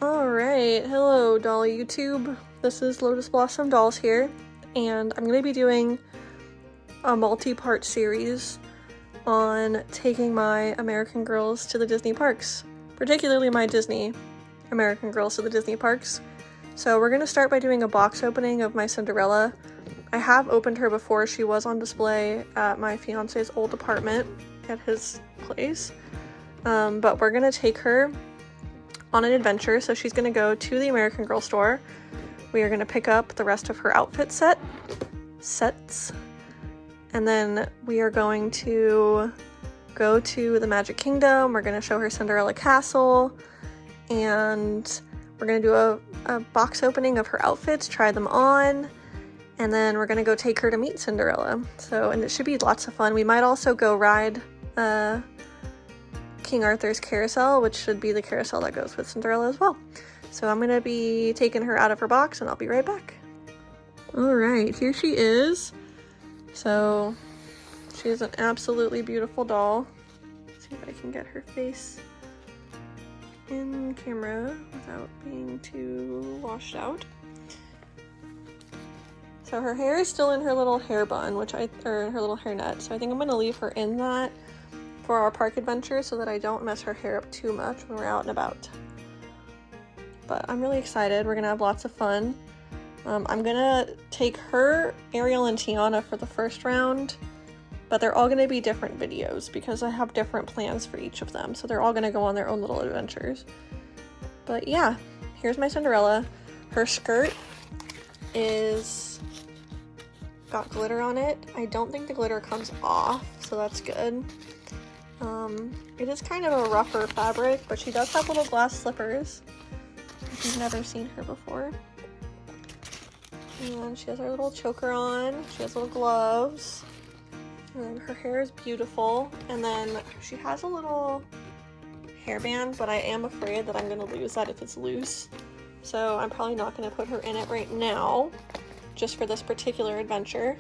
Alright, hello Dolly YouTube. This is Lotus Blossom Dolls here, and I'm going to be doing a multi-part series on taking my American girls to the Disney parks, particularly my Disney American girls to the Disney parks. So we're going to start by doing a box opening of my Cinderella. I have opened her before. She was on display at my fiance's old apartment at his place, but we're going to take her on an adventure. So she's going to go to the American Girl store. We are going to pick up the rest of her outfit sets, and then we are going to go to the Magic Kingdom. We're going to show her Cinderella Castle, and we're going to do a box opening of her outfits, try them on, and then we're going to go take her to meet Cinderella. And it should be lots of fun. We might also go ride King Arthur's Carousel, which should be the carousel that goes with Cinderella as well. So I'm going to be taking her out of her box, and I'll be right back. Alright, here she is. So she is an absolutely beautiful doll. Let's see if I can get her face in camera without being too washed out. So her hair is still in her little hair bun, or her little hairnet, so I think I'm going to leave her in that for our park adventure so that I don't mess her hair up too much when we're out and about. But I'm really excited. We're going to have lots of fun. I'm going to take her, Ariel, and Tiana for the first round, but they're all going to be different videos because I have different plans for each of them. So they're all going to go on their own little adventures. But yeah, here's my Cinderella. Her skirt is got glitter on it. I don't think the glitter comes off, so that's good. It is kind of a rougher fabric, but she does have little glass slippers if you've never seen her before. And she has her little choker on. She has little gloves. And her hair is beautiful. And then she has a little hairband, but I am afraid that I'm going to lose that if it's loose. So I'm probably not going to put her in it right now, just for this particular adventure.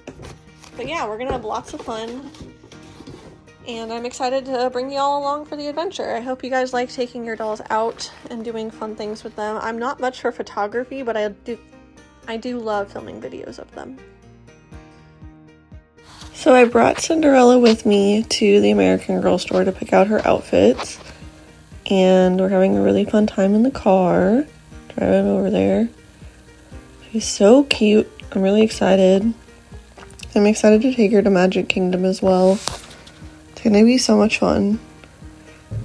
But yeah, we're going to have lots of fun. And I'm excited to bring you all along for the adventure. I hope you guys like taking your dolls out and doing fun things with them. I'm not much for photography, but I do love filming videos of them. So I brought Cinderella with me to the American Girl store to pick out her outfits. And we're having a really fun time in the car, driving over there. She's so cute. I'm really excited. I'm excited to take her to Magic Kingdom as well. It's gonna be so much fun.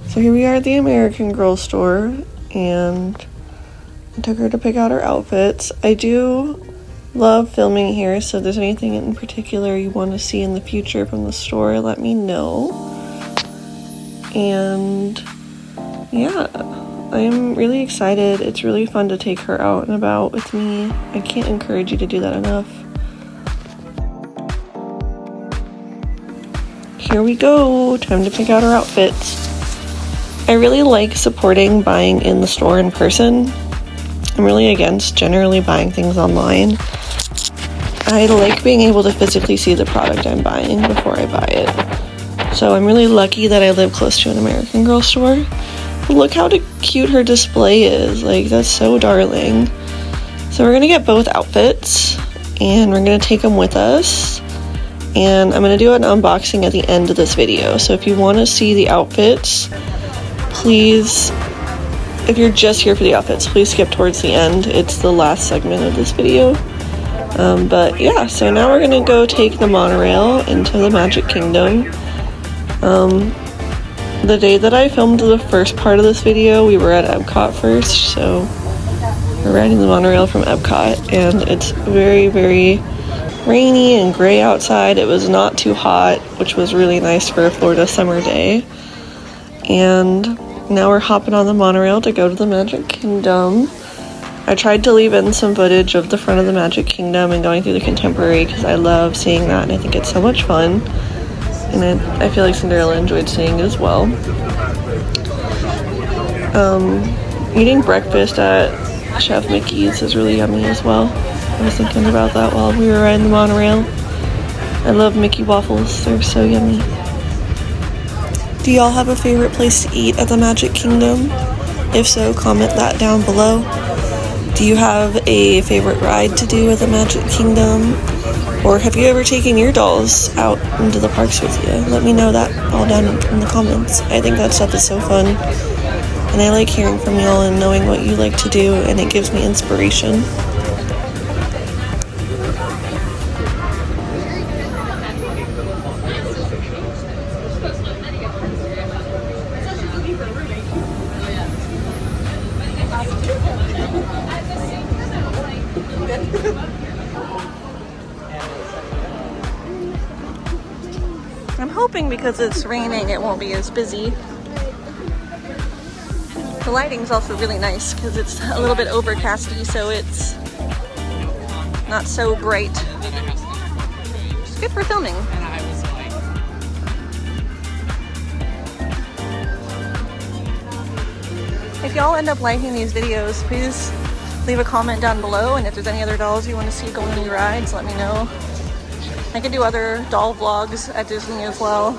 So here we are at the American Girl store, and I took her to pick out her outfits. I do love filming here, so if there's anything in particular you want to see in the future from the store, let me know. And yeah, I'm really excited. It's really fun to take her out and about with me. I can't encourage you to do that enough. Here we go, time to pick out our outfits. I really like supporting buying in the store in person. I'm really against generally buying things online. I like being able to physically see the product I'm buying before I buy it. So I'm really lucky that I live close to an American Girl store. Look how cute her display is, like that's so darling. So we're gonna get both outfits and we're gonna take them with us. And I'm going to do an unboxing at the end of this video. So if you want to see the outfits, please, if you're just here for the outfits, please skip towards the end. It's the last segment of this video. But yeah, so now we're going to go take the monorail into the Magic Kingdom. The day that I filmed the first part of this video, we were at Epcot first. So we're riding the monorail from Epcot, and it's very, very rainy and gray outside. It was not too hot, which was really nice for a Florida summer day. And now we're hopping on the monorail to go to the Magic Kingdom. I tried to leave in some footage of the front of the Magic Kingdom and going through the Contemporary because I love seeing that and I think it's so much fun. And I feel like Cinderella enjoyed seeing it as well. Eating breakfast at Chef Mickey's is really yummy as well. I was thinking about that while we were riding the monorail. I love Mickey waffles, they're so yummy. Do y'all have a favorite place to eat at the Magic Kingdom? If so, comment that down below. Do you have a favorite ride to do at the Magic Kingdom? Or have you ever taken your dolls out into the parks with you? Let me know that all down in the comments. I think that stuff is so fun. And I like hearing from y'all and knowing what you like to do, and it gives me inspiration. I'm hoping because it's raining it won't be as busy. The lighting's also really nice because it's a little bit overcasty, so it's not so bright. It's good for filming. If y'all end up liking these videos, please leave a comment down below, and if there's any other dolls you want to see go on any rides, let me know. I could do other doll vlogs at Disney as well.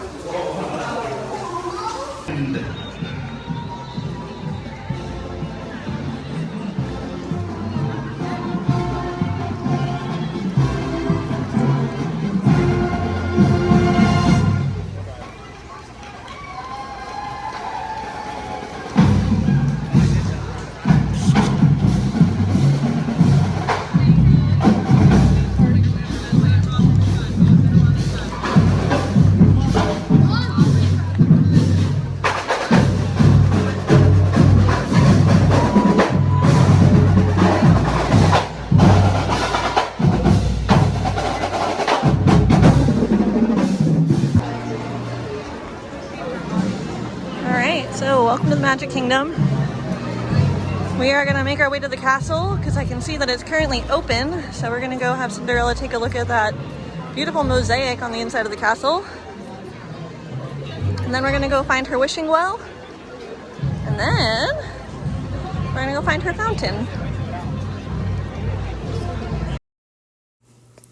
So welcome to the Magic Kingdom. We are gonna make our way to the castle because I can see that it's currently open. So we're gonna go have Cinderella take a look at that beautiful mosaic on the inside of the castle. And then we're gonna go find her wishing well. And then we're gonna go find her fountain.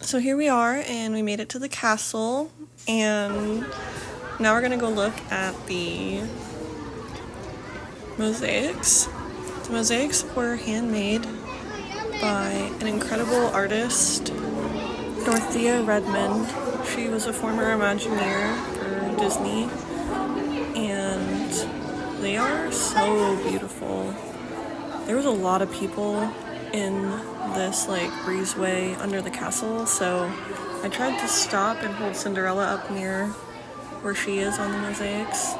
So here we are, and we made it to the castle, and now we're gonna go look at the mosaics. The mosaics were handmade by an incredible artist, Dorothea Redmond. She was a former Imagineer for Disney, and they are so beautiful. There was a lot of people in this like breezeway under the castle, so I tried to stop and hold Cinderella up near where she is on the mosaics.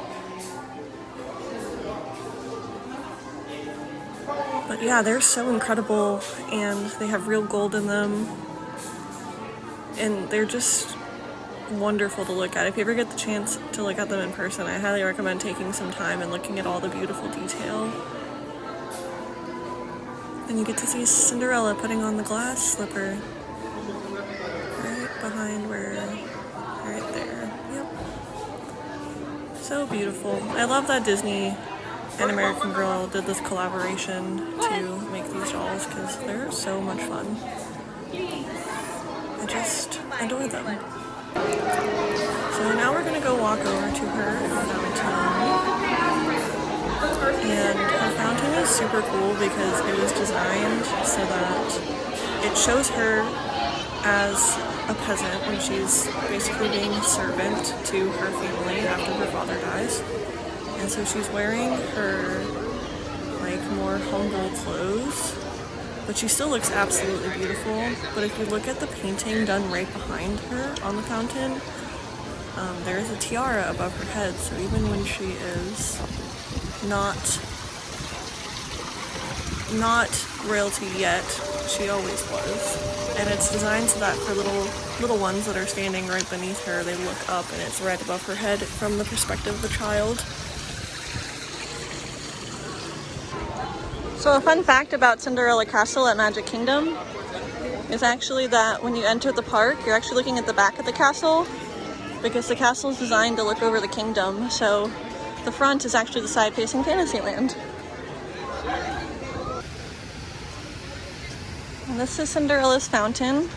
But yeah, they're so incredible, and they have real gold in them, and they're just wonderful to look at. If you ever get the chance to look at them in person, I highly recommend taking some time and looking at all the beautiful detail. And you get to see Cinderella putting on the glass slipper right behind where, right there. Yep. So beautiful. I love that Disney and American Girl did this collaboration to make these dolls because they're so much fun. I just adore them. So now we're gonna go walk over to her fountain. And her fountain is super cool because it was designed so that it shows her as a peasant when she's basically being a servant to her family after her father dies. And so she's wearing her like more humble clothes, but she still looks absolutely beautiful. But if you look at the painting done right behind her on the fountain, there's a tiara above her head, so even when she is not royalty yet, she always was. And it's designed so that for little ones that are standing right beneath her, they look up and it's right above her head from the perspective of the child. So a fun fact about Cinderella Castle at Magic Kingdom is actually that when you enter the park, you're actually looking at the back of the castle because the castle is designed to look over the kingdom. So the front is actually the side facing Fantasyland. And this is Cinderella's fountain.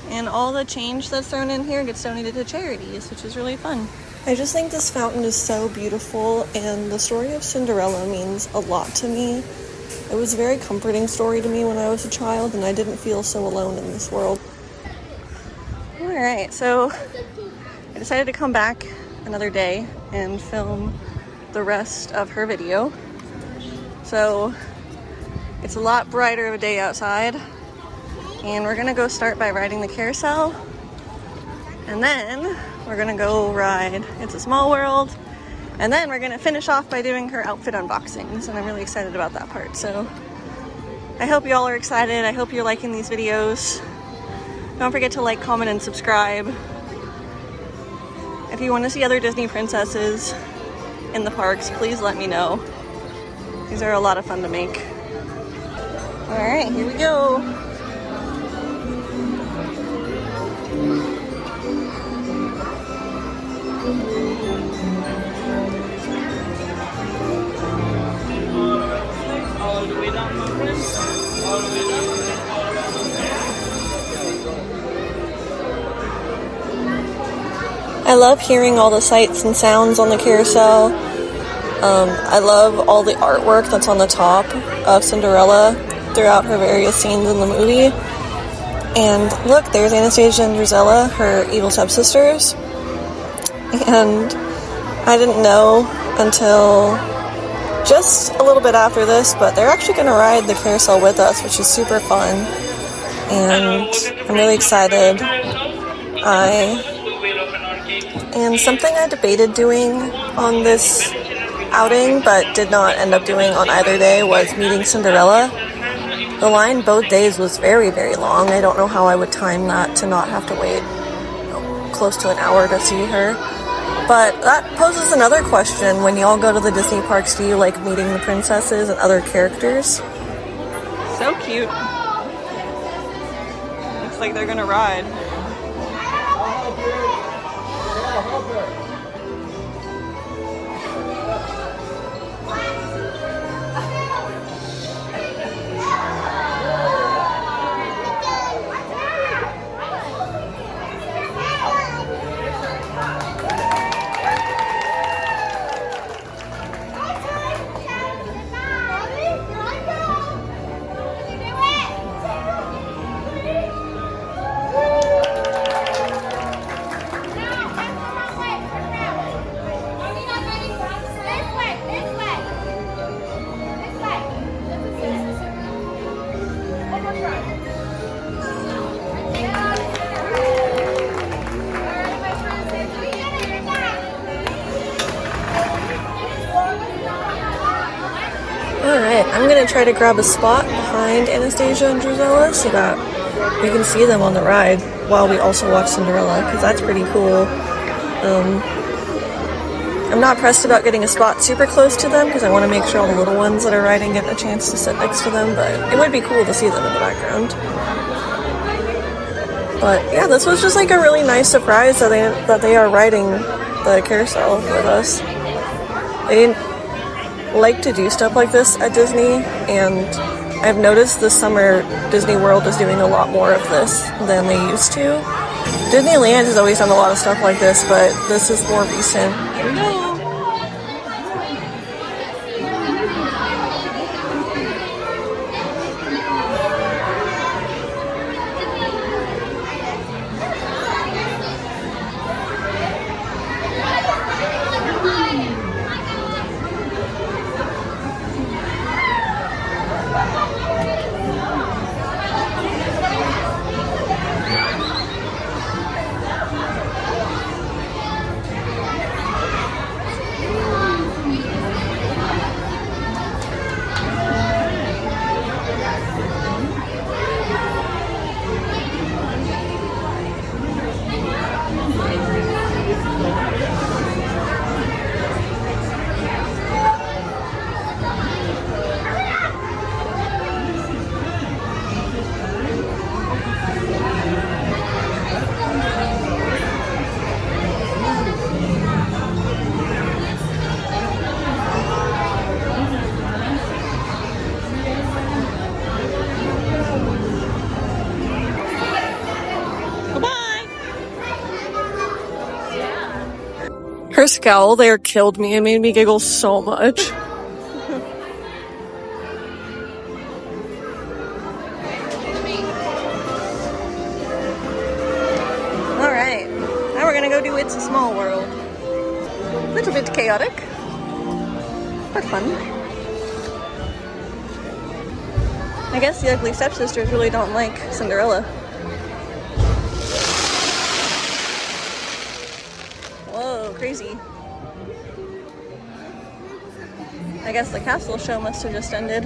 And all the change that's thrown in here gets donated to charities, which is really fun. I just think this fountain is so beautiful, and the story of Cinderella means a lot to me. It was a very comforting story to me when I was a child, and I didn't feel so alone in this world. Alright, so I decided to come back another day and film the rest of her video. So it's a lot brighter of a day outside, and we're gonna go start by riding the carousel, and then we're gonna go ride It's a Small World, and then we're gonna finish off by doing her outfit unboxings, and I'm really excited about that part. So I hope you all are excited. I hope you're liking these videos. Don't forget to like, comment, and subscribe. If you want to see other Disney princesses in the parks, please let me know. These are a lot of fun to make. Alright, here we go. All the way down, my friends. All the way down. I love hearing all the sights and sounds on the carousel. I love all the artwork that's on the top of Cinderella throughout her various scenes in the movie. And look, there's Anastasia and Drizella, her evil stepsisters. And I didn't know until just a little bit after this, but they're actually going to ride the carousel with us, which is super fun. And I'm really excited. And something I debated doing on this outing, but did not end up doing on either day, was meeting Cinderella. The line both days was very, very long. I don't know how I would time that to not have to wait close to an hour to see her. But that poses another question. When y'all go to the Disney parks, do you like meeting the princesses and other characters? So cute. Looks like they're gonna ride. Alright, I'm gonna try to grab a spot behind Anastasia and Drizella so that we can see them on the ride while we also watch Cinderella, because that's pretty cool. I'm not pressed about getting a spot super close to them because I want to make sure all the little ones that are riding get a chance to sit next to them, but it would be cool to see them in the background. But yeah, this was just like a really nice surprise that they are riding the carousel with us. They didn't like to do stuff like this at Disney, and I've noticed this summer Disney World is doing a lot more of this than they used to. Disneyland has always done a lot of stuff like this, but this is more recent. Here we go. Her scowl there killed me. It made me giggle so much. Alright, now we're gonna go do It's a Small World. A little bit chaotic, but fun. I guess the ugly stepsisters really don't like Cinderella. Whoa, crazy. I guess the castle show must have just ended.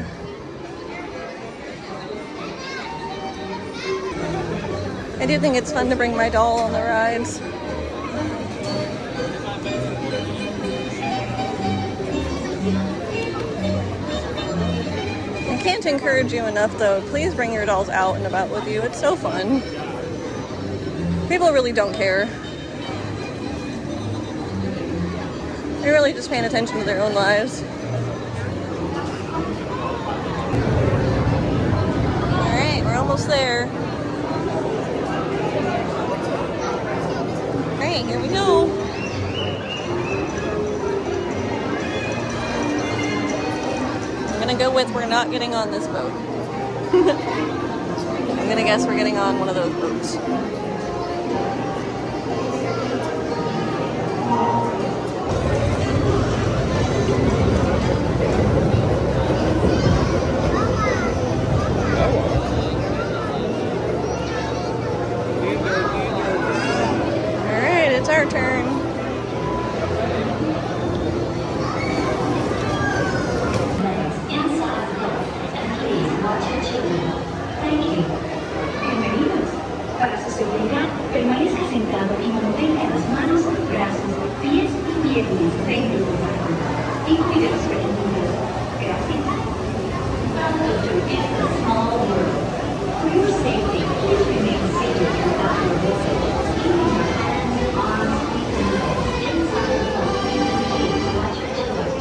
I do think it's fun to bring my doll on the rides. I can't encourage you enough though, please bring your dolls out and about with you. It's so fun. People really don't care. They're really just paying attention to their own lives. Alright, we're almost there. Alright, here we go. I'm gonna go with we're not getting on this boat. I'm gonna guess we're getting on one of those boats. Alright, it's our turn. Permanezca sentado y mantenga las manos, brazos, pies y piernas dentro del barco. Y cuide los pequeños. Gracias. Welcome to It's a Small World. For your safety, please remain seated throughout your visit. Keeping your hands, arms, feet, and legs inside the boat. Please watch your children.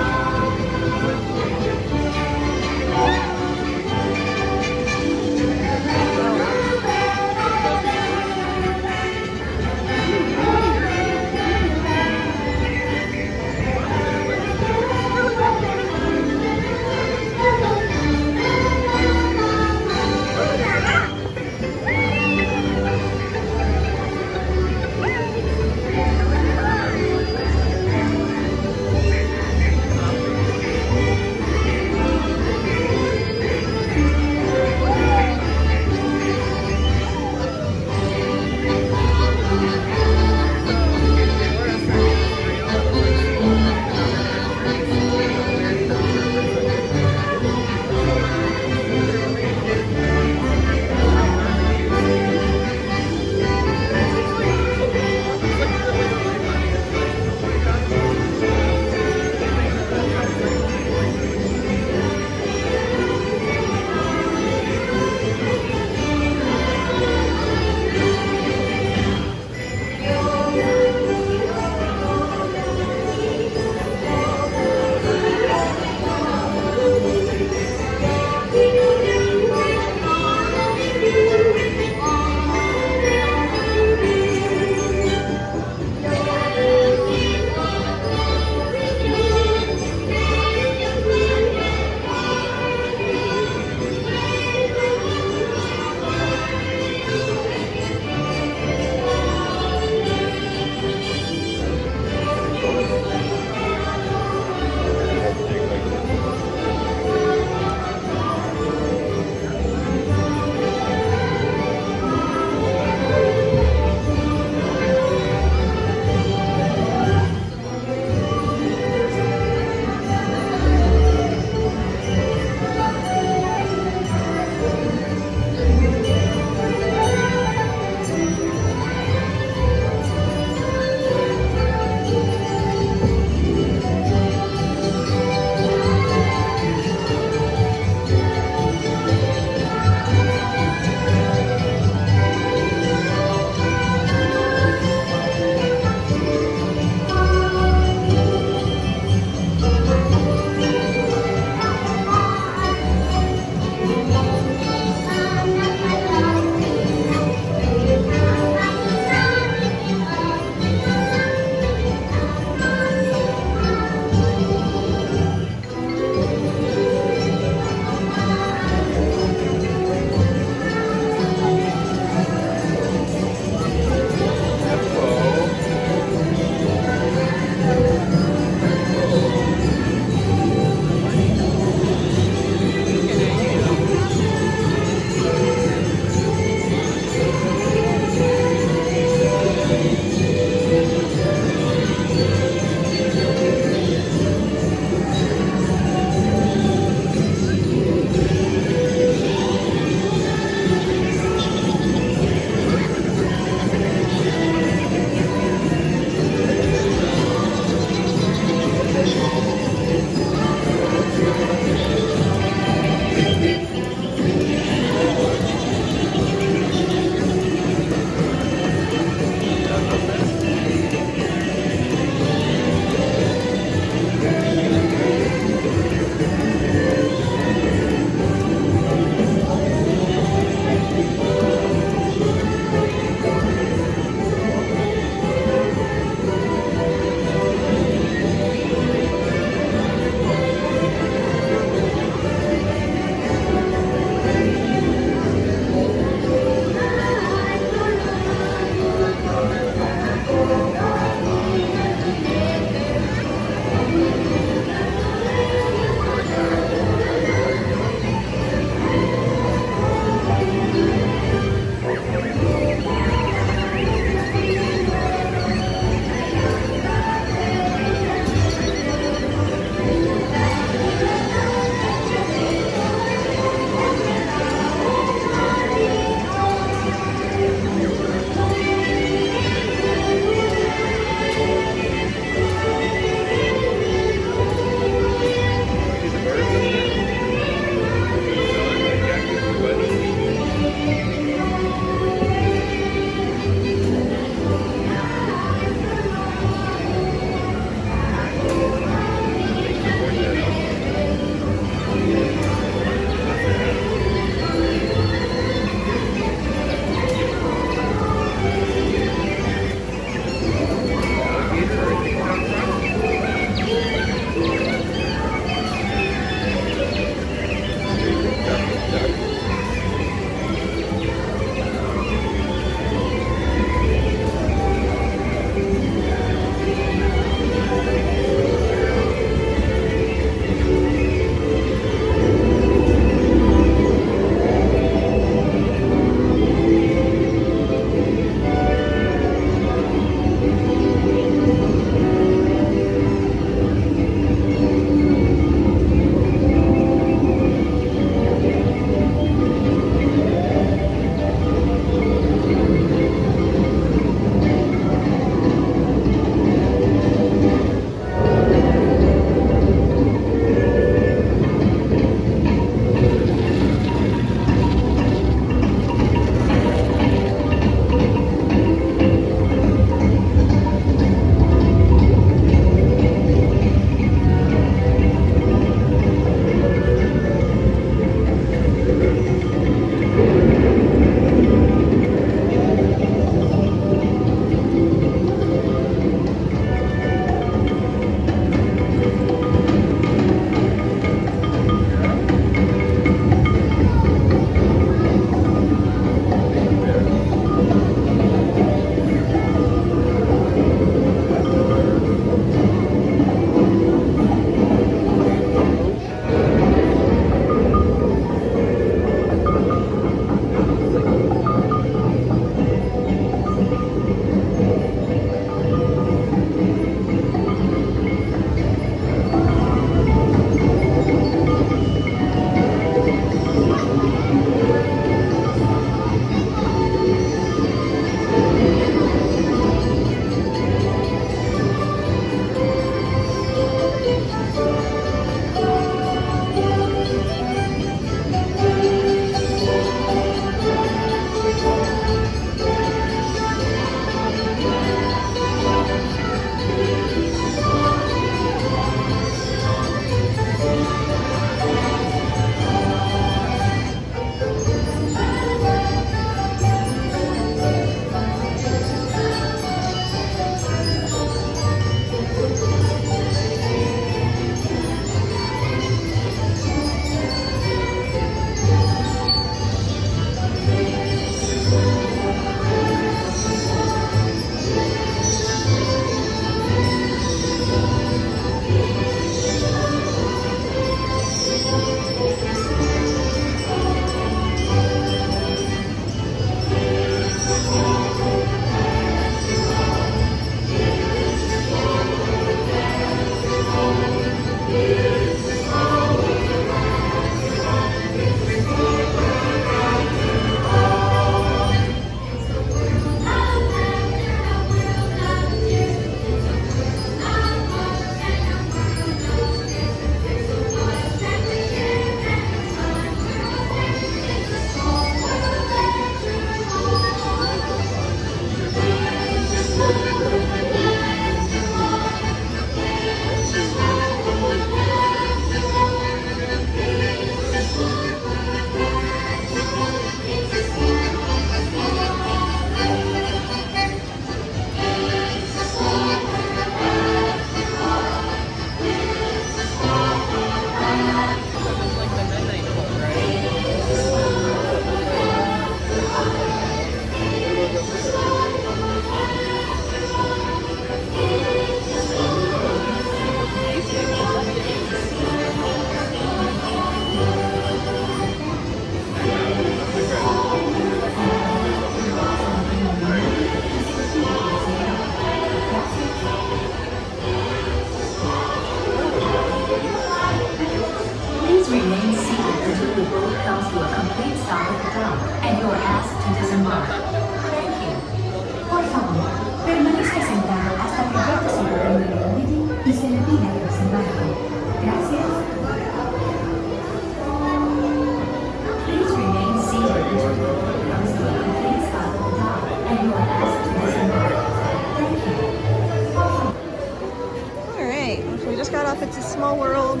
just got off It's a Small World.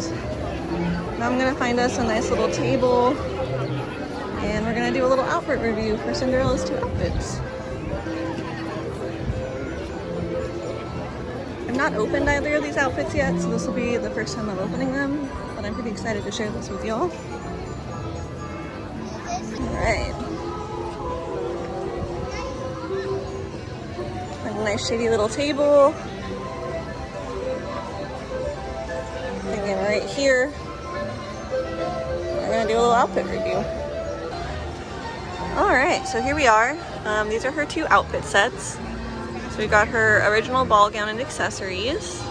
Now I'm gonna find us a nice little table and we're gonna do a little outfit review for Cinderella's 2 outfits. I've not opened either of these outfits yet, so this will be the first time I'm opening them, but I'm pretty excited to share this with y'all. Alright. A nice shady little table. Thinking right here. We're gonna do a little outfit review. Alright, so here we are. These are her 2 outfit sets. So we got her original ball gown and accessories.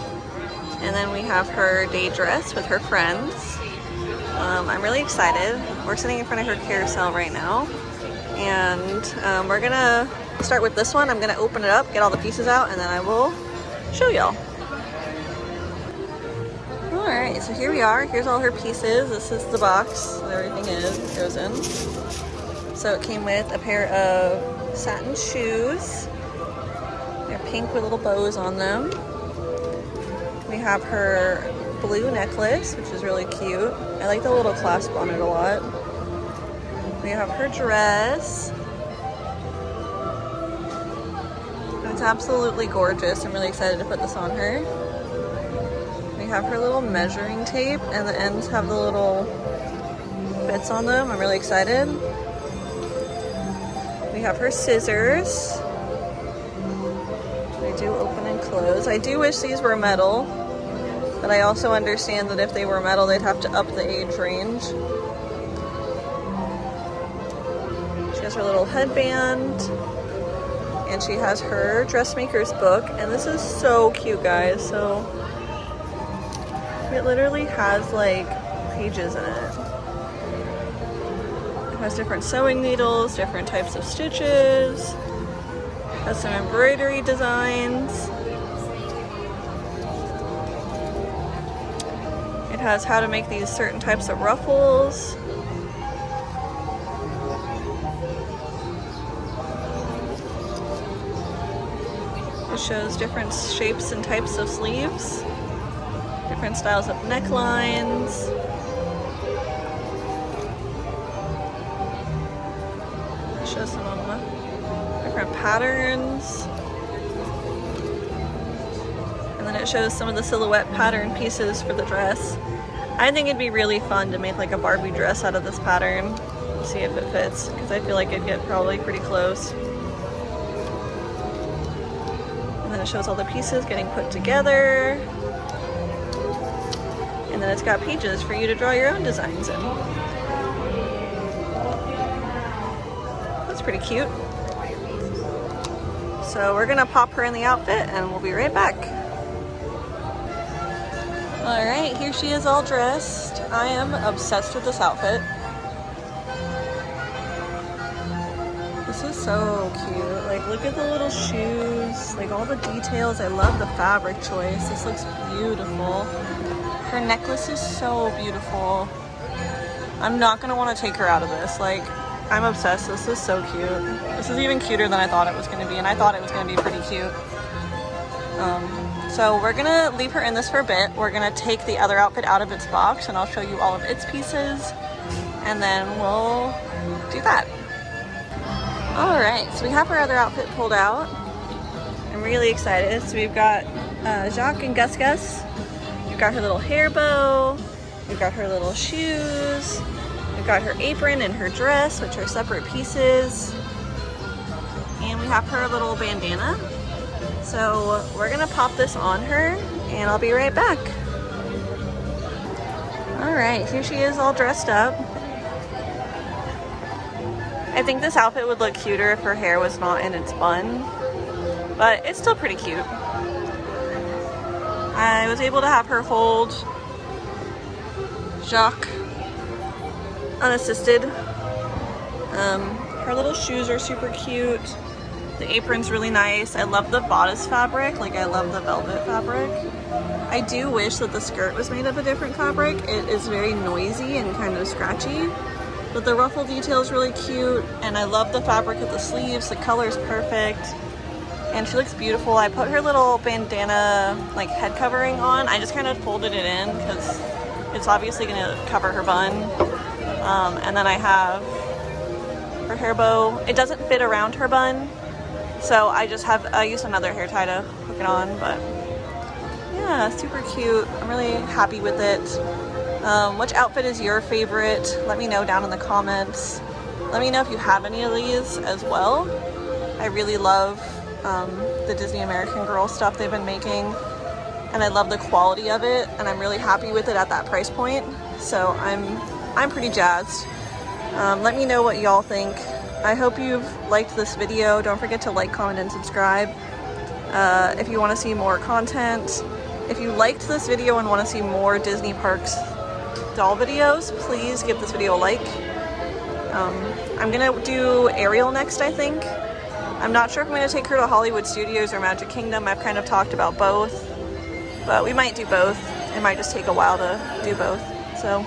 And then we have her day dress with her friends. I'm really excited. We're sitting in front of her carousel right now. And we're gonna start with this one. I'm gonna open it up, get all the pieces out, and then I will show y'all. Alright, so here we are. Here's all her pieces. This is the box that everything goes in. So it came with a pair of satin shoes. They're pink with little bows on them. We have her blue necklace, which is really cute. I like the little clasp on it a lot. We have her dress. It's absolutely gorgeous. I'm really excited to put this on her. We have her little measuring tape, and the ends have the little bits on them. I'm really excited. We have her scissors. They do open and close. I do wish these were metal, but I also understand that if they were metal, they'd have to up the age range. She has her little headband, and she has her dressmaker's book, and this is so cute, guys. So it literally has like pages in it. It has different sewing needles, different types of stitches, has some embroidery designs. It has how to make these certain types of ruffles. It shows different shapes and types of sleeves, different styles of necklines. It shows some of them, different patterns. And then it shows some of the silhouette pattern pieces for the dress. I think it'd be really fun to make like a Barbie dress out of this pattern. See if it fits, because I feel like it'd get probably pretty close. And then it shows all the pieces getting put together. And then it's got pages for you to draw your own designs in. That's pretty cute. So we're gonna pop her in the outfit and we'll be right back. All right, here she is all dressed. I am obsessed with this outfit. This is so cute. Like, look at the little shoes, like all the details. I love the fabric choice. This looks beautiful. Her necklace is so beautiful. I'm not gonna want to take her out of this. Like, I'm obsessed. This is so cute. This is even cuter than I thought it was gonna be, and I thought it was gonna be pretty cute. So we're gonna leave her in this for a bit. We're gonna take the other outfit out of its box, and I'll show you all of its pieces, and then we'll do that. All right, so we have her other outfit pulled out. I'm really excited. So we've got Jacques and Gus Gus. We've got her little hair bow. We've got her little shoes. We've got her apron and her dress, which are separate pieces. And we have her little bandana. So we're gonna pop this on her and I'll be right back. All right, here she is all dressed up. I think this outfit would look cuter if her hair was not in its bun, but it's still pretty cute. I was able to have her hold Jacques unassisted. Her little shoes are super cute. The apron's really nice. I love the bodice fabric, like I love the velvet fabric. I do wish that the skirt was made of a different fabric. It is very noisy and kind of scratchy, but the ruffle detail is really cute, and I love the fabric of the sleeves. The color's perfect. and she looks beautiful. I put her little bandana like head covering on. I just kind of folded it in because it's obviously going to cover her bun. And then I have her hair bow. It doesn't fit around her bun, so I used another hair tie to hook it on, but yeah, super cute. I'm really happy with it. Which outfit is your favorite? Let me know down in the comments. Let me know if you have any of these as well. I really love the Disney American Girl stuff they've been making, and I love the quality of it, and I'm really happy with it at that price point. So I'm pretty jazzed. Let me know what y'all think. I hope you've liked this video. Don't forget to like, comment, and subscribe if you want to see more content. If you liked this video and want to see more Disney Parks doll videos, please give this video a like. I'm gonna do Ariel next, I think. I'm not sure if I'm gonna take her to Hollywood Studios or Magic Kingdom. I've kind of talked about both, but we might do both. It might just take a while to do both. So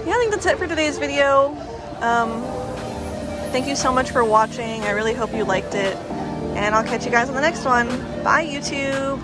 yeah, I think that's it for today's video. Thank you so much for watching. I really hope you liked it, and I'll catch you guys on the next one. Bye, YouTube.